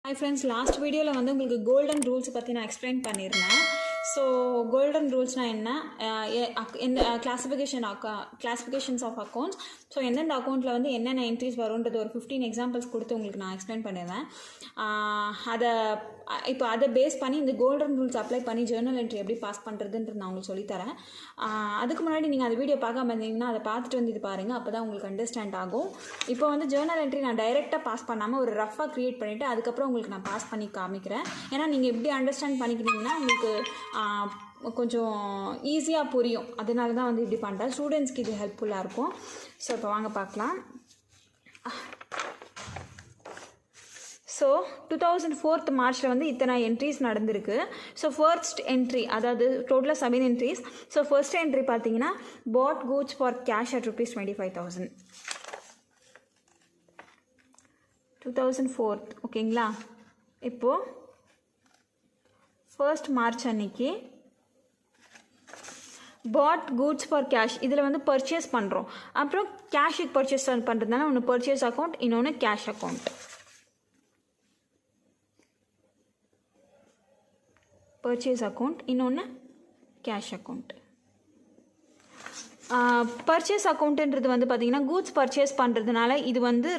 Hi friends, last video la vandu ungalku golden rules pathi na explain pannirren. So golden rules na enna in classifications of accounts. So endend account la vandu enna entries varundradhu or 15 examples koduthu ungalku na explain பண்ணிடுவேன். இப்போ அதை base பண்ணி இந்த golden rules apply பண்ணி Journal entry எப்படி pass பண்ணுறதுன்றது நான் உங்களுக்கு சொல்லித்தரேன். அதுக்கு முன்னாடி நீங்கள் அந்த வீடியோ பார்க்காம இருந்தீங்கன்னா அதை பார்த்துட்டு வந்து இது பாருங்கள், அப்போ தான் உங்களுக்கு அண்டர்ஸ்டாண்ட் ஆகும். இப்போ வந்து ஜேர்னல் என்ட்ரி நான் டைரெக்டாக பாஸ் பண்ணாமல் ஒரு ரஃபாக க்ரியேட் பண்ணிவிட்டு அதுக்கப்புறம் உங்களுக்கு நான் பாஸ் பண்ணி காமிக்கிறேன். ஏன்னா நீங்கள் எப்படி அண்டர்ஸ்டாண்ட் பண்ணிக்கிட்டீங்கன்னா உங்களுக்கு கொஞ்சம் ஈஸியாக புரியும். அதனால தான் வந்து இப்படி பண்ணுறேன். ஸ்டூடெண்ட்ஸ்க்கு இது ஹெல்ப்ஃபுல்லாக இருக்கும். ஸோ இப்போ வாங்க பார்க்கலாம். ஸோ 2004 மார்ச்சில் வந்து இத்தனை என்ட்ரிஸ் நடந்திருக்கு. ஸோ ஃபர்ஸ்ட் என்ட்ரி, அதாவது டோட்டலாக 7 என்ட்ரிஸ். ஸோ ஃபர்ஸ்ட் என்ட்ரி பார்த்தீங்கன்னா bought goods for cash at rupees 25,000 2004. ஓகேங்களா? இப்போது ஃபர்ஸ்ட் மார்ச் அன்னைக்கு பாட் கூட்ஸ் ஃபார் கேஷ் இதில் வந்து பர்ச்சேஸ் பண்ணுறோம். அப்புறம் கேஷுக்கு பர்ச்சேஸ் பண்ணுறதுனால ஒன்று பர்ச்சேஸ் அக்கௌண்ட், இன்னொன்று கேஷ் அக்கௌண்ட். பர்ச்சேஸ் அக்கௌண்ட், இன்னொன்று கேஷ் அக்கௌண்ட். பர்ச்சேஸ் அக்கௌண்ட்டுன்றது வந்து பார்த்திங்கன்னா கூட்ஸ் பர்ச்சேஸ் பண்ணுறதுனால இது வந்து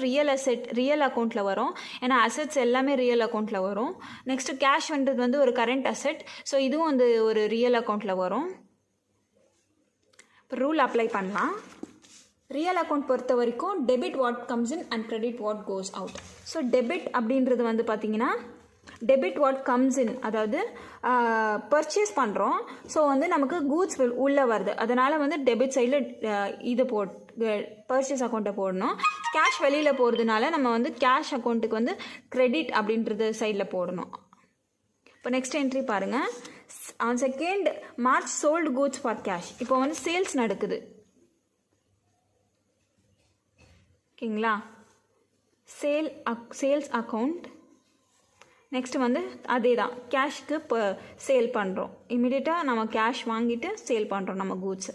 ரியல் அக்கௌண்ட்டில் வரும். ஏன்னா அசெட்ஸ் எல்லாமே ரியல் அக்கௌண்ட்டில் வரும். நெக்ஸ்ட்டு கேஷ்ன்றது வந்து ஒரு கரண்ட் அசெட். ஸோ இதுவும் வந்து ஒரு ரியல் அக்கௌண்ட்டில் வரும். இப்போ ரூல் அப்ளை பண்ணலாம். ரியல் அக்கௌண்ட் பொறுத்த வரைக்கும் debit what comes in and credit what goes out. So debit அப்படின்றது வந்து பார்த்திங்கன்னா டெபிட் வாட் கம்ஸ் இன், அதாவது பர்ச்சேஸ் பண்ணுறோம். ஸோ வந்து நமக்கு கூட்ஸ் உள்ளே வருது, அதனால் வந்து டெபிட் சைடில் இதை பர்ச்சேஸ் அக்கௌண்ட்டை போடணும். கேஷ் வெளியில் போகிறதுனால நம்ம வந்து கேஷ் அக்கௌண்ட்டுக்கு வந்து கிரெடிட் அப்படின்றது சைடில் போடணும். இப்போ நெக்ஸ்ட் என்ட்ரி பாருங்கள். On 2nd March sold goods for cash. இப்போ வந்து சேல்ஸ் நடக்குது. ஓகேங்களா? Sales account. நெக்ஸ்ட்டு வந்து அதே தான், கேஷ்க்கு இப்போ சேல் பண்ணுறோம். இம்மிடியட்டாக நம்ம கேஷ் வாங்கிட்டு சேல் பண்ணுறோம் நம்ம கூட்ஸு.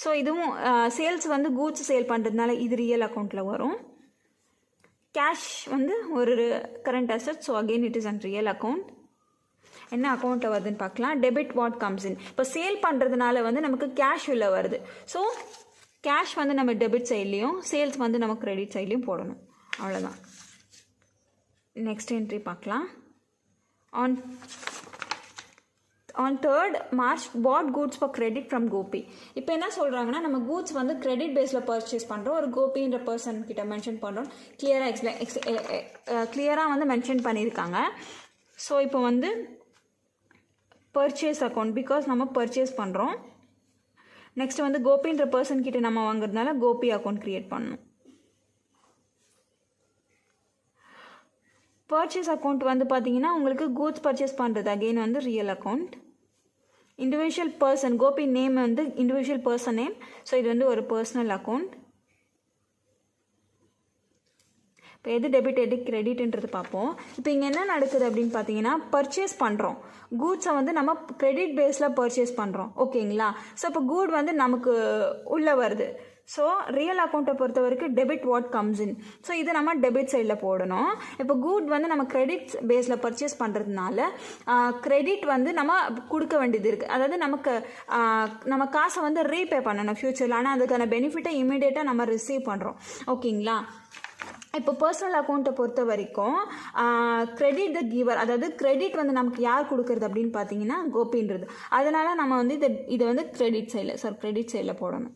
ஸோ இதுவும் சேல்ஸ் வந்து கூட்ஸ் சேல் பண்ணுறதுனால இது ரியல் அக்கௌண்ட்டில் வரும். கேஷ் வந்து ஒரு current asset. So again it is and real account. என்ன அக்கௌண்ட்டில் வருதுன்னு பார்க்கலாம். Debit what comes in. இப்போ சேல் பண்ணுறதுனால வந்து நமக்கு கேஷ் உள்ள வருது. ஸோ கேஷ் வந்து நம்ம டெபிட் சைட்லேயும் சேல்ஸ் வந்து நம்ம கிரெடிட் சைட்லேயும் போடணும். அவ்வளோதான். நெக்ஸ்ட் என்ட்ரி பார்க்கலாம். On 3rd March bought goods for credit from Gopi. இப்போ என்ன சொல்கிறாங்கன்னா நம்ம கூட்ஸ் வந்து கிரெடிட் பேஸில் பர்ச்சேஸ் பண்ணுறோம். ஒரு கோபின்ற பர்சன் கிட்ட மென்ஷன் பண்ணுறோம். கிளியராக வந்து மென்ஷன் பண்ணியிருக்காங்க. ஸோ இப்போ வந்து பர்ச்சேஸ் அக்கௌண்ட், பிகாஸ் நம்ம பர்ச்சேஸ் பண்ணுறோம். நெக்ஸ்ட் வந்து கோபின்ற பர்சன் கிட்ட நம்ம வாங்குறதுனால கோபி அக்கௌண்ட் க்ரியேட் பண்ணணும். பர்ச்சேஸ் அக்கௌண்ட் வந்து பார்த்தீங்கன்னா உங்களுக்கு கூட்ஸ் பர்ச்சேஸ் பண்ணுறது அகெயின் வந்து real account. Individual person, Gopi name வந்து இண்டிவிஜுவல் பர்சன் நேம். ஸோ இது வந்து ஒரு பர்சனல் அக்கௌண்ட். இப்போ எது டெபிட் எது கிரெடிட்ன்றது பார்ப்போம். இப்போ இங்கே என்ன நடக்குது அப்படின்னு பார்த்தீங்கன்னா பர்ச்சேஸ் பண்ணுறோம். கூட்ஸை வந்து நம்ம கிரெடிட் பேஸில் பர்ச்சேஸ் பண்ணுறோம். ஓகேங்களா? ஸோ இப்போ கூட் வந்து நமக்கு உள்ளே வருது. ஸோ ரியல் அக்கௌண்ட்டை பொறுத்த வரைக்கும் debit what comes in. So இது நம்ம டெபிட் சைடில் போடணும். இப்போ கூட் வந்து நம்ம கிரெடிட் பேஸில் பர்ச்சேஸ் பண்ணுறதுனால கிரெடிட் வந்து நம்ம கொடுக்க வேண்டியது இருக்குது. அதாவது நமக்கு நம்ம காசை வந்து ரீபே பண்ணணும் ஃப்யூச்சரில். ஆனால் அதுக்கான பெனிஃபிட்டை இமீடியட்டாக நம்ம ரிசீவ் பண்ணுறோம். ஓகேங்களா? இப்போ பர்சனல் அக்கௌண்ட்டை பொறுத்த வரைக்கும் கிரெடிட் த கிவர், அதாவது கிரெடிட் வந்து நமக்கு யார் கொடுக்குறது அப்படின்னு பார்த்தீங்கன்னா கோபின்றது. அதனால் நம்ம வந்து இதை வந்து கிரெடிட் சைடில் போடணும்.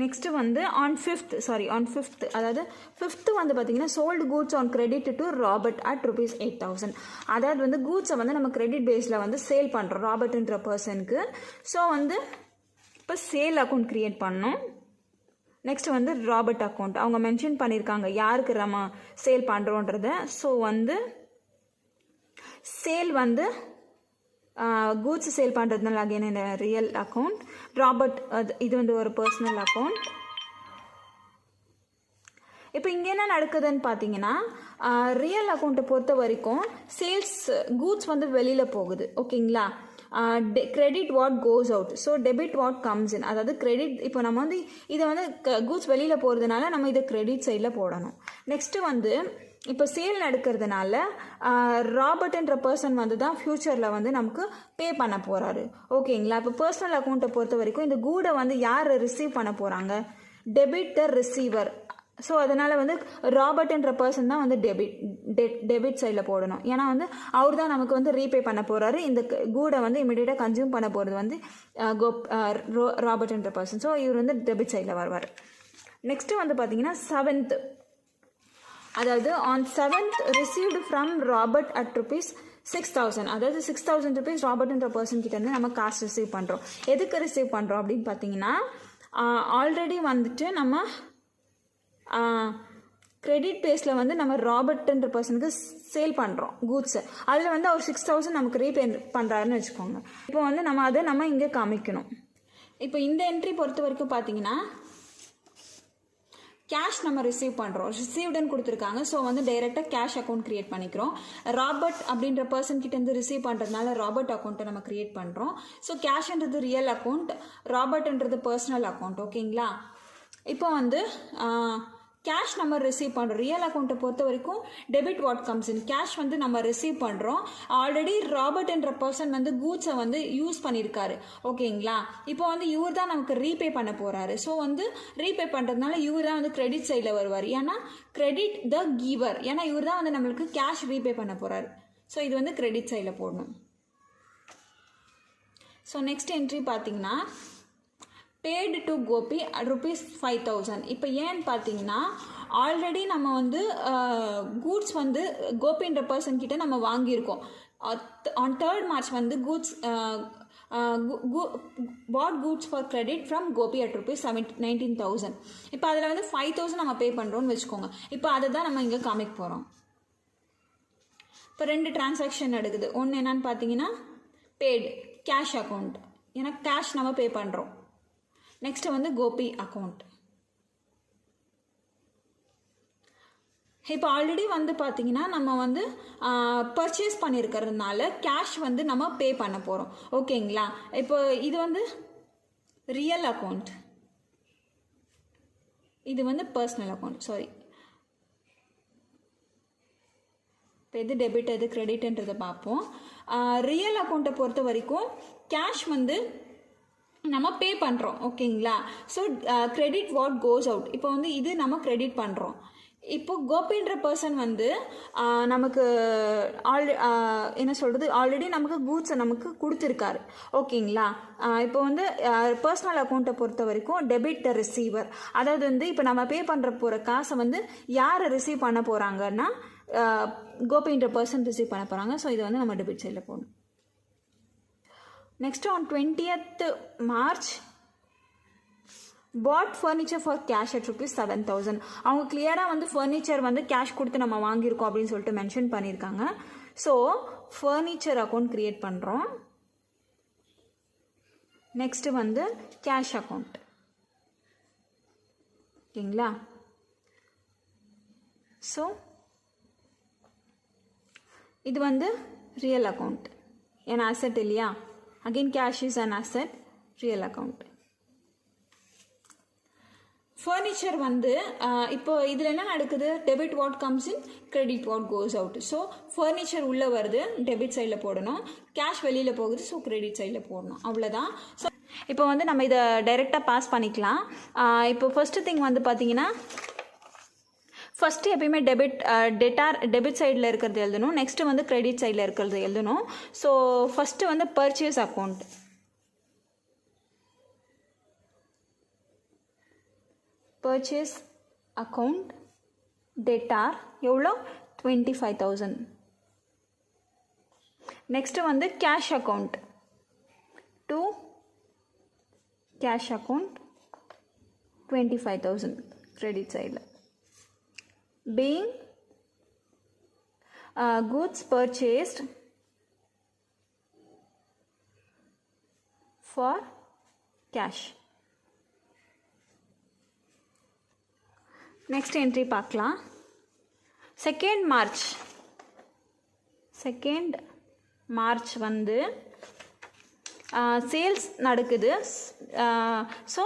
நெக்ஸ்ட்டு வந்து ஆன் 5th அதாவது 5th வந்து பார்த்தீங்கன்னா sold goods on credit to Robert at rupees 8,000. அதாவது வந்து கூட்ஸை வந்து நம்ம கிரெடிட் பேஸில் வந்து சேல் பண்ணுறோம் ராபர்ட்ன்ற பர்சனுக்கு. ஸோ வந்து இப்போ சேல் அக்கௌண்ட் க்ரியேட் பண்ணோம். நெக்ஸ்ட் வந்து ராபர்ட் அக்கௌண்ட் அவங்க மென்ஷன் பண்ணியிருக்காங்க யாருக்கு நம்ம சேல் பண்ணுறோன்றத. ஸோ வந்து சேல் வந்து கூட்ஸ் சேல் பண்ணுறதுனால அகைன் இந்த ரியல் அக்கௌண்ட். ராபர்ட் இது வந்து ஒரு பர்சனல் அக்கௌண்ட். இப்போ இங்கே என்ன நடக்குதுன்னு பார்த்தீங்கன்னா ரியல் அக்கௌண்ட்டை பொறுத்த வரைக்கும் சேல்ஸ் கூட்ஸ் வந்து வெளியில் போகுது. ஓகேங்களா? credit what goes out. So debit what comes in. அதாவது credit இப்போ நம்ம வந்து இதை வந்து goods வெளியில் போகிறதுனால நம்ம இதை credit சைடில் போடணும். நெக்ஸ்ட்டு வந்து இப்போ சேல் நடக்கிறதுனால ராபர்ட்ன்ற பர்சன் வந்து தான் ஃப்யூச்சரில் வந்து நமக்கு பே பண்ண போகிறாரு. ஓகேங்களா? இப்போ பர்சனல் அக்கௌண்ட்டை பொறுத்த வரைக்கும் இந்த கூடை வந்து யார் ரிசீவ் பண்ண போகிறாங்க? Debit the receiver. ஸோ அதனால் வந்து ராபர்ட்ன்ற பர்சன் தான் வந்து டெபிட் சைடில் போடணும். ஏன்னா வந்து அவர் தான் நமக்கு வந்து ரீபே பண்ண போகிறாரு. இந்த கூடை வந்து இமீடியட்டாக கன்சியூம் பண்ண போகிறது வந்து ராபர்ட்ன்ற பர்சன். ஸோ இவர் வந்து டெபிட் சைடில் வருவார். நெக்ஸ்ட்டு வந்து பார்த்தீங்கன்னா 7th, அதாவது on 7th received from Robert at ₹6,000. அதாவது 6,000 rupees ராபர்ட்ன்ற பர்சன் கிட்டேருந்து நம்ம காசு ரிசீவ் பண்ணுறோம். எதுக்கு ரிசீவ் பண்ணுறோம் அப்படின்னு பார்த்தீங்கன்னா, ஆல்ரெடி வந்துட்டு நம்ம கிரெடிட் பேஸில் வந்து நம்ம ராபர்ட்ன்ற பர்சனுக்கு சேல் பண்ணுறோம் கூட்ஸை. அதில் வந்து அவர் 6,000 நமக்கு ரீபே பண்ணுறாருன்னு வச்சுக்கோங்க. இப்போ வந்து நம்ம அதை நம்ம இங்கே காமிக்கணும். இப்போ இந்த என்ட்ரி பொறுத்த வரைக்கும் பார்த்தீங்கன்னா கேஷ் நம்ம ரிசீவ் பண்ணுறோம். ரிசீவ்டுன்னு கொடுத்துருக்காங்க. ஸோ வந்து டைரெக்டாக கேஷ் அக்கௌண்ட் க்ரியேட் பண்ணிக்கிறோம். ராபர்ட் அப்படின்ற பர்சன் கிட்டேருந்து ரிசீவ் பண்ணுறதுனால ராபர்ட் அக்கௌண்ட்டை நம்ம க்ரியேட் பண்ணுறோம். ஸோ கேஷ்ன்றது ரியல் அக்கௌண்ட், ராபர்ட்ன்றது பர்சனல் அக்கௌண்ட். ஓகேங்களா? இப்போ வந்து கேஷ் நம்ம ரிசீவ் பண்ணுறோம். ரியல் அக்கௌண்ட்டை பொறுத்த வரைக்கும் debit what comes in. Cash வந்து நம்ம ரிசீவ் பண்ணுறோம். ஆல்ரெடி ராபர்ட்ன்ற பர்சன் வந்து கூட்ஸை வந்து யூஸ் பண்ணியிருக்காரு. ஓகேங்களா? இப்போ வந்து இவர் தான் நமக்கு ரீபே பண்ண போகிறாரு. ஸோ வந்து ரீபே பண்ணுறதுனால இவர் தான் வந்து கிரெடிட் சைடில் வருவார். ஏன்னா கிரெடிட் த கிவர். ஏன்னா இவர் தான் வந்து நம்மளுக்கு கேஷ் ரீபே பண்ண போகிறாரு. ஸோ இது வந்து கிரெடிட் சைடில் போடணும். ஸோ நெக்ஸ்ட் என்ட்ரி பார்த்தீங்கன்னா பேடு டு கோபி ₹5,000. இப்போ ஏன்னு பார்த்தீங்கன்னா ஆல்ரெடி நம்ம வந்து கூட்ஸ் வந்து கோபின்ற பர்சன் கிட்ட நம்ம வாங்கியிருக்கோம். ஆன் 3rd March வந்து goods bought goods for credit from Gopi at ₹19,000. இப்போ அதில் வந்து 5,000 நம்ம பே பண்ணுறோன்னு வச்சுக்கோங்க. இப்போ அதை தான் நம்ம இங்கே காமிக்க போகிறோம். இப்போ 2 டிரான்சாக்ஷன் நடக்குது. ஒன்று என்னன்னு பார்த்தீங்கன்னா பேடு கேஷ் அக்கௌண்ட். ஏன்னா கேஷ் நம்ம பே பண்ணுறோம். நெக்ஸ்ட் வந்து கோபி அக்கௌண்ட். இப்போ ஆல்ரெடி வந்து பார்த்தீங்கன்னா நம்ம வந்து பர்ச்சேஸ் பண்ணியிருக்கிறதுனால கேஷ் வந்து நம்ம பே பண்ண போகிறோம். ஓகேங்களா? இப்போ இது வந்து ரியல் அக்கௌண்ட், இது வந்து பர்சனல் அக்கௌண்ட். சாரி, இப்போ எது டெபிட் எது கிரெடிட்ன்றதை பார்ப்போம். ரியல் அக்கௌண்ட்டை பொறுத்த வரைக்கும் கேஷ் வந்து நம்ம பே பண்ணுறோம். ஓகேங்களா? So credit what goes out. இப்போ வந்து இது நம்ம கிரெடிட் பண்ணுறோம். இப்போ கோபின்ற பர்சன் வந்து நமக்கு என்ன சொல்கிறது, ஆல்ரெடி நமக்கு கூட்ஸை நமக்கு கொடுத்துருக்காரு. ஓகேங்களா? இப்போ வந்து பர்சனல் அக்கௌண்ட்டை பொறுத்த வரைக்கும் டெபிட் த ரிசீவர். அதாவது வந்து இப்போ நம்ம பே பண்ணுற போகிற காசை வந்து யார் ரிசீவ் பண்ண போகிறாங்கன்னா கோபின்ற பர்சன் ரிசீவ் பண்ண போகிறாங்க. ஸோ இதை வந்து நம்ம டெபிட் சைடில் போகணும். Next on 20th March bought furniture for cash at ₹7,000. அவங்க கிளியராக வந்து ஃபர்னிச்சர் வந்து கேஷ் கொடுத்து நம்ம வாங்கியிருக்கோம் அப்படின்னு சொல்லிட்டு மென்ஷன் பண்ணியிருக்காங்க. ஸோ ஃபர்னிச்சர் அக்கௌண்ட் க்ரியேட் பண்ணுறோம். நெக்ஸ்ட்டு வந்து கேஷ் அக்கௌண்ட். ஓகேங்களா? ஸோ இது வந்து ரியல் அக்கௌண்ட். ஏன்னா அசெட் இல்லையா? Again cash is an asset, real account. Furniture வந்து இப்போ இதில் என்ன நடக்குது? Debit what comes in, credit what goes out. So furniture உள்ளே வருது, டெபிட் சைடில் போடணும். கேஷ் வெளியில் போகுது, ஸோ கிரெடிட் சைடில் போடணும். அவ்வளோதான். ஸோ இப்போ வந்து நம்ம இதை டைரெக்டாக பாஸ் பண்ணிக்கலாம். இப்போ ஃபர்ஸ்ட் திங் வந்து பார்த்தீங்கன்னா ஃபஸ்ட்டு எப்பயுமே டெபிட் சைடில் இருக்கிறது எழுதணும். நெக்ஸ்ட்டு வந்து கிரெடிட் சைடில் இருக்கிறது எழுதணும். ஸோ ஃபஸ்ட்டு வந்து purchase account. Purchase account debtor எவ்வளோ? 25,000. நெக்ஸ்ட்டு வந்து cash account to cash account 25,000 credit சைடில். Being goods purchased for cash. Next entry பார்க்கலாம். 2nd March வந்து சேல்ஸ் நடக்குது. ஸோ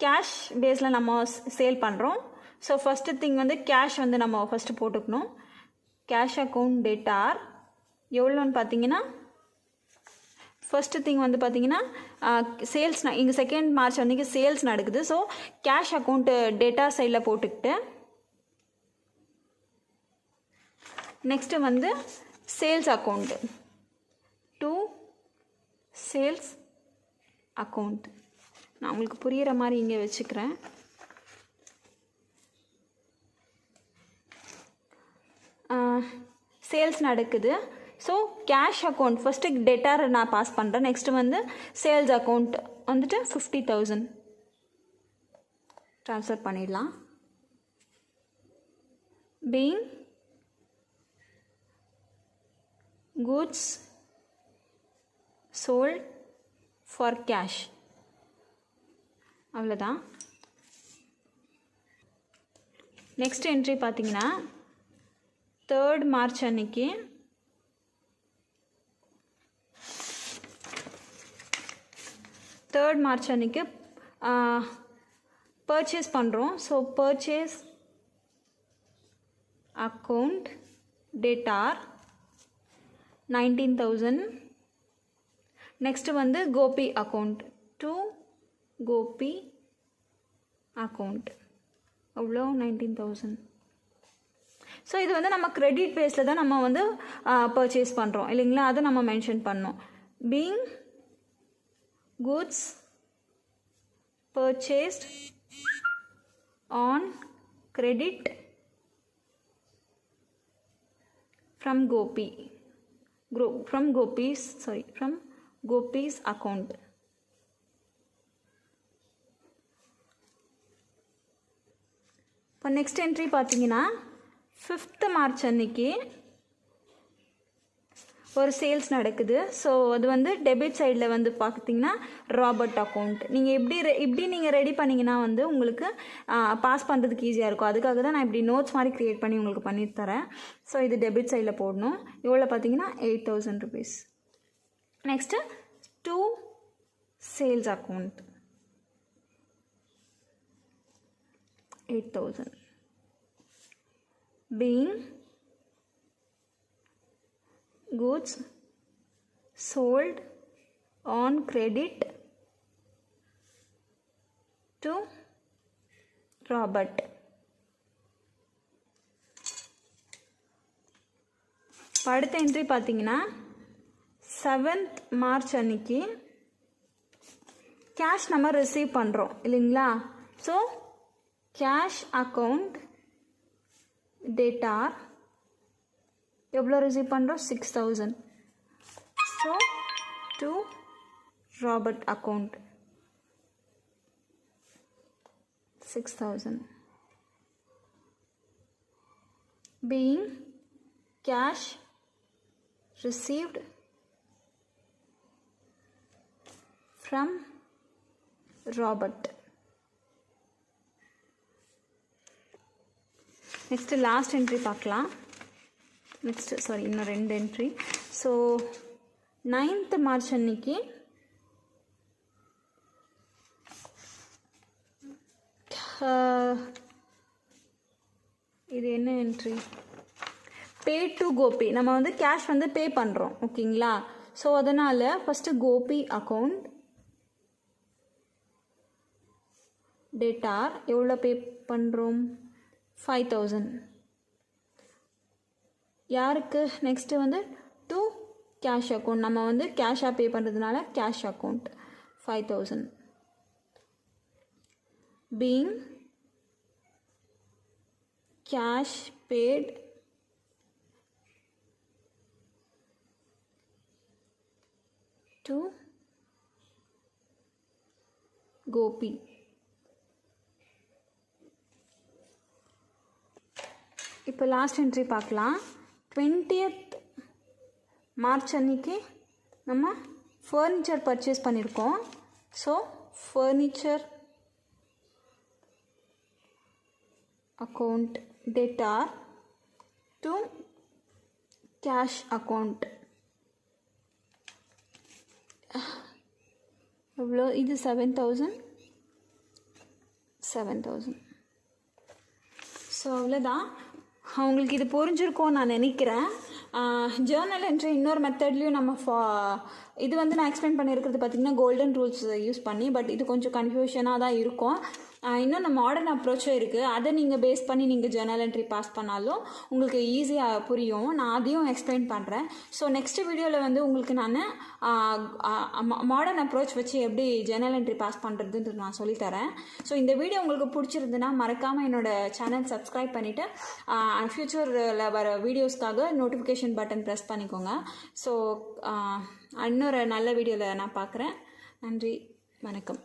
கேஷ் பேஸில் நம்ம சேல் பண்ணுறோம். ஸோ ஃபஸ்ட்டு திங் வந்து கேஷ் வந்து நம்ம ஃபஸ்ட்டு போட்டுக்கணும். கேஷ் அக்கௌண்ட் டேட்டார் எவ்வளோன்னு பார்த்தீங்கன்னா ஃபஸ்ட்டு திங் வந்து பார்த்தீங்கன்னா சேல்ஸ் இங்கே 2nd மார்ச் அன்றைக்கி சேல்ஸ் நடக்குது. ஸோ கேஷ் அக்கௌண்ட்டு டேட்டா சைடில் போட்டுக்கிட்டு நெக்ஸ்ட்டு வந்து sales account to sales account நான் உங்களுக்கு புரிகிற மாதிரி இங்கே வச்சுக்கிறேன். சேல்ஸ் நடக்குது. ஸோ கேஷ் அக்கௌண்ட் ஃபஸ்ட்டு டேட்டார் நான் பாஸ் பண்ணுறேன். நெக்ஸ்ட்டு வந்து சேல்ஸ் அக்கௌண்ட் வந்துட்டு 50,000 ட்ரான்ஸ்ஃபர் பண்ணிடலாம். Being goods sold for cash அவ்வளோதான். நெக்ஸ்ட் என்ட்ரி பார்த்தீங்கன்னா 3rd மார்ச் அன்னைக்கு பர்ச்சேஸ் பண்ணுறோம். So purchase account debtor 19,000. Next வந்து Gopi account to Gopi account அவ்வளோ 19,000. ஸோ இது வந்து நம்ம கிரெடிட் பேஸில் தான் நம்ம வந்து பர்ச்சேஸ் பண்ணுறோம் இல்லைங்களா, அதை நம்ம மென்ஷன் பண்ணோம். Being goods purchased on credit from Gopi's account. இப்போ நெக்ஸ்ட் என்ட்ரி பார்த்தீங்கன்னா 5th மார்ச் அன்னைக்கு ஒரு சேல்ஸ் நடக்குது. ஸோ அது வந்து டெபிட் சைடில் வந்து பார்த்தீங்கன்னா ராபர்ட் அக்கௌண்ட். நீங்கள் இப்படி நீங்கள் ரெடி பண்ணிங்கன்னா வந்து உங்களுக்கு பாஸ் பண்ணுறதுக்கு ஈஸியாக இருக்கும். அதுக்காக தான் நான் இப்படி நோட்ஸ் மாதிரி க்ரியேட் பண்ணி உங்களுக்கு பண்ணித்தரேன். ஸோ இது டெபிட் சைடில் போடணும். எவ்வளோ பார்த்தீங்கன்னா 8,000 rupees. Next to sales account 8,000 being goods sold on credit to Robert. அடுத்த என்ட்ரி பார்த்தீங்கன்னா 7th மார்ச் அன்னைக்கு கேஷ் நம்ம ரிசீவ் பண்ணுறோம் இல்லைங்களா. ஸோ கேஷ் அக்கௌண்ட் டேட்டார் எவ்வளோ ரிசீவ் பண்ணுறோம் 6,000. So to Robert account 6,000 being cash received from Robert. Next last entry பார்க்கலாம். இன்னும் 2 என்ட்ரி. ஸோ 9th மார்ச் அன்னைக்கு இது என்ன என்ட்ரி, பே டு கோபி. நம்ம வந்து கேஷ் வந்து பே பண்ணுறோம் ஓகேங்களா. ஸோ அதனால் ஃபஸ்ட்டு கோபி அக்கௌண்ட் டேட்டார் எவ்வளோ பே பண்ணுறோம் 5,000. யாருக்கு நெக்ஸ்ட்டு வந்து டு கேஷ் அக்கௌண்ட். நம்ம வந்து கேஷாக பே பண்ணுறதுனால cash account 5,000 being cash paid to Gopi. இப்போ லாஸ்ட் என்ட்ரி பார்க்கலாம். 20th மார்ச் அன்னைக்கு நம்ம ஃபர்னிச்சர் பர்ச்சேஸ் பண்ணியிருக்கோம். So furniture account debtor to cash account எவ்வளோ, இது 7,000. ஸோ அவ்வளோதான். உங்களுக்கு இது புரிஞ்சிருக்கும்னு நான் நினைக்கிறேன். ஜேர்னல் என்ட்ரி இன்னொரு மெத்தட்லேயும் நம்ம இது வந்து நான் எக்ஸ்பிளைன் பண்ணியிருக்கிறது பார்த்திங்கன்னா கோல்டன் ரூல்ஸ் யூஸ் பண்ணி, பட் இது கொஞ்சம் கன்ஃபியூஷனாக தான் இருக்கும். இன்னொன்று மாடர்ன் அப்ரோச்சும் இருக்குது. அதை நீங்கள் பேஸ் பண்ணி நீங்கள் ஜேர்னல் என்ட்ரி பாஸ் பண்ணாலும் உங்களுக்கு ஈஸியாக புரியும். நான் அதையும் எக்ஸ்பிளைன் பண்ணுறேன். ஸோ நெக்ஸ்ட் வீடியோவில் வந்து உங்களுக்கு நான் மாடர்ன் அப்ரோச் வச்சு எப்படி ஜேர்னல் என்ட்ரி பாஸ் பண்ணுறதுன்றது நான் சொல்லித்தரேன். ஸோ இந்த வீடியோ உங்களுக்கு பிடிச்சிருந்துன்னா மறக்காமல் என்னோடய சேனல் சப்ஸ்கிரைப் பண்ணிவிட்டு ஃப்யூச்சரில் வர வீடியோஸ்க்காக நோட்டிஃபிகேஷன் பட்டன் ப்ரெஸ் பண்ணிக்கோங்க. ஸோ இன்னொரு நல்ல வீடியோவில் நான் பார்க்குறேன். நன்றி, வணக்கம்.